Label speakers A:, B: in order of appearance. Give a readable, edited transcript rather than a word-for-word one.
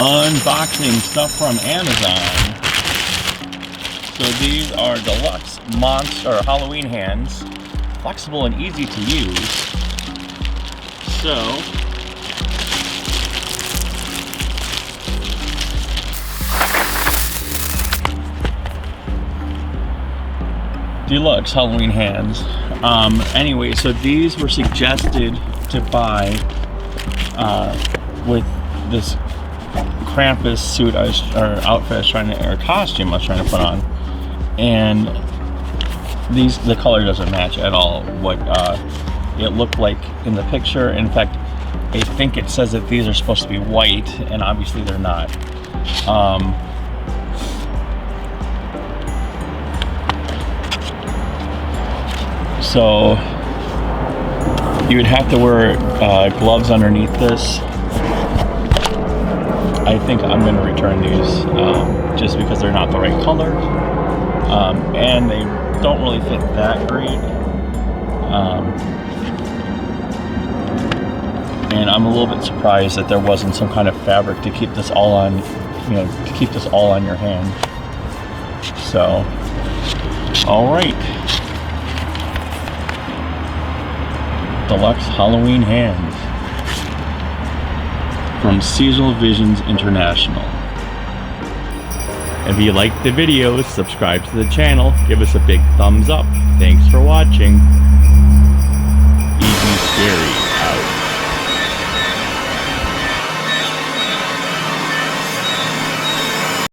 A: Unboxing stuff from Amazon. So these are deluxe monster Halloween hands, flexible and easy to use. So deluxe Halloween hands. Anyway, so these were suggested to buy with this Krampus suit or outfit I was trying to, or costume I was trying to put on, and the color doesn't match at all what it looked like in the picture. In fact, I think it says that these are supposed to be white, and obviously they're not. So you would have to wear gloves underneath this. I think I'm going to return these just because they're not the right color, and they don't really fit that great. And I'm a little bit surprised that there wasn't some kind of fabric to keep this all on, to keep this all on your hand. So, all right. Deluxe Halloween hands from Cecil Visions International. If you liked the video, subscribe to the channel, give us a big thumbs up. Thanks for watching.